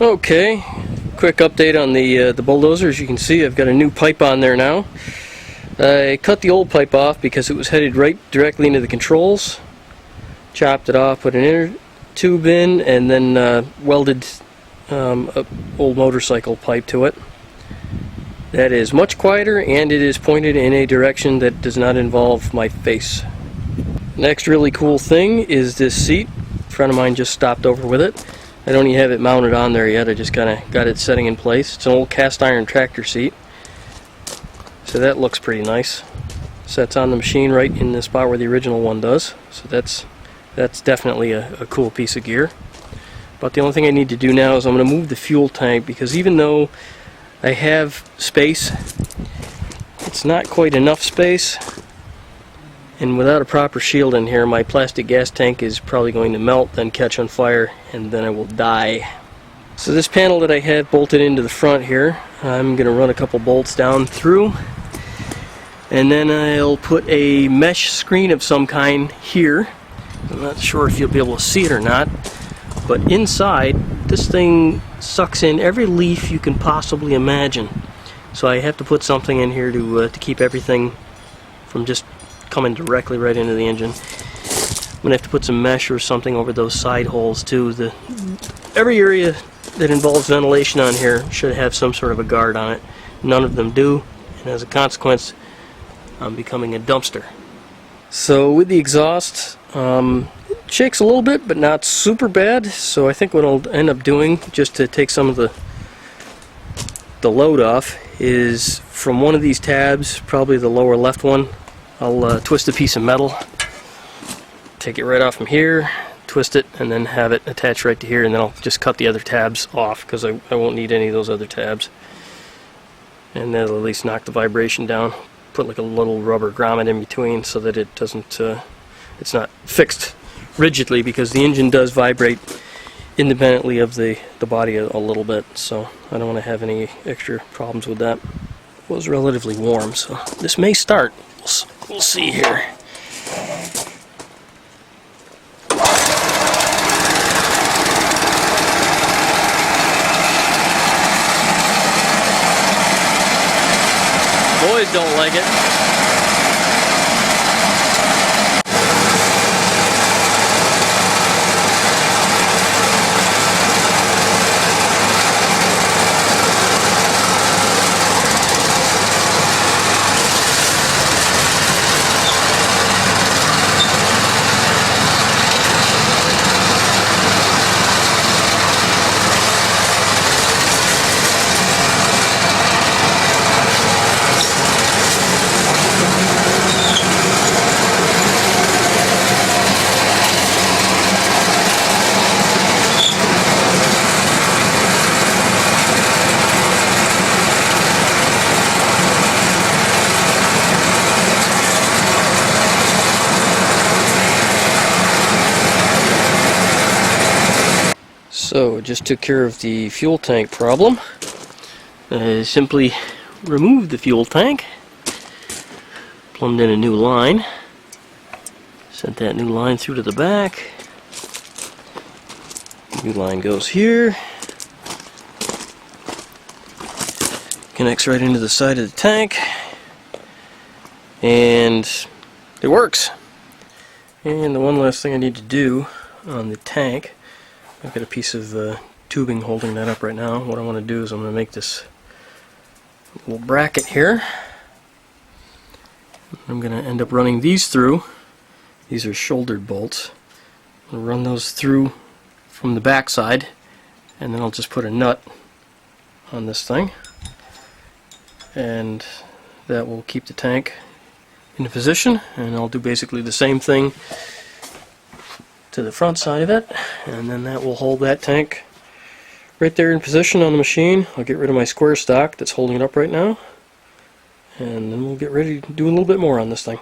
Okay, quick update on the bulldozer. As you can see, I've got a new pipe on there now. I cut the old pipe off because it was headed right directly into the controls. Chopped it off, put an inner tube in, and then welded a old motorcycle pipe to it. That is much quieter, and it is pointed in a direction that does not involve my face. Next really cool thing is this seat. A friend of mine just stopped over with it. I don't even have it mounted on there yet. I just kind of got it setting in place. It's an old cast iron tractor seat. So that looks pretty nice. Sets on the machine right in the spot where the original one does. So that's definitely a cool piece of gear. But the only thing I need to do now is I'm going to move the fuel tank, because even though I have space, it's not quite enough space. And without a proper shield in here, my plastic gas tank is probably going to melt, then catch on fire, and then I will die. So this panel that I have bolted into the front here, I'm going to run a couple bolts down through, and then I'll put a mesh screen of some kind here. I'm not sure if you'll be able to see it or not, but inside, this thing sucks in every leaf you can possibly imagine. So I have to put something in here to keep everything from just coming directly right into the engine. I'm going to have to put some mesh or something over those side holes too. Every area that involves ventilation on here should have some sort of a guard on it. None of them do, and as a consequence, I'm becoming a dumpster. So with the exhaust, it shakes a little bit, but not super bad. So I think what I'll end up doing, just to take some of the load off, is from one of these tabs, probably the lower left one, I'll twist a piece of metal, take it right off from here, twist it, and then have it attached right to here, and then I'll just cut the other tabs off, because I won't need any of those other tabs. And that'll at least knock the vibration down. Put like a little rubber grommet in between so that it doesn't, it's not fixed rigidly, because the engine does vibrate independently of the body a little bit, so I don't want to have any extra problems with that. It was relatively warm, so this may start. We'll see here. Boys don't like it. So, just took care of the fuel tank problem. Simply removed the fuel tank, plumbed in a new line, sent that new line through to the back. New line goes here, connects right into the side of the tank, and it works. And the one last thing I need to do on the tank, I've got a piece of tubing holding that up right now. What I want to do is I'm going to make this little bracket here. I'm going to end up running these through. These are shouldered bolts. I'll run those through from the back side, and then I'll just put a nut on this thing, and that will keep the tank in position. And I'll do basically the same thing to the front side of it, and then that will hold that tank right there in position on the machine. I'll get rid of my square stock that's holding it up right now, and then we'll get ready to do a little bit more on this thing.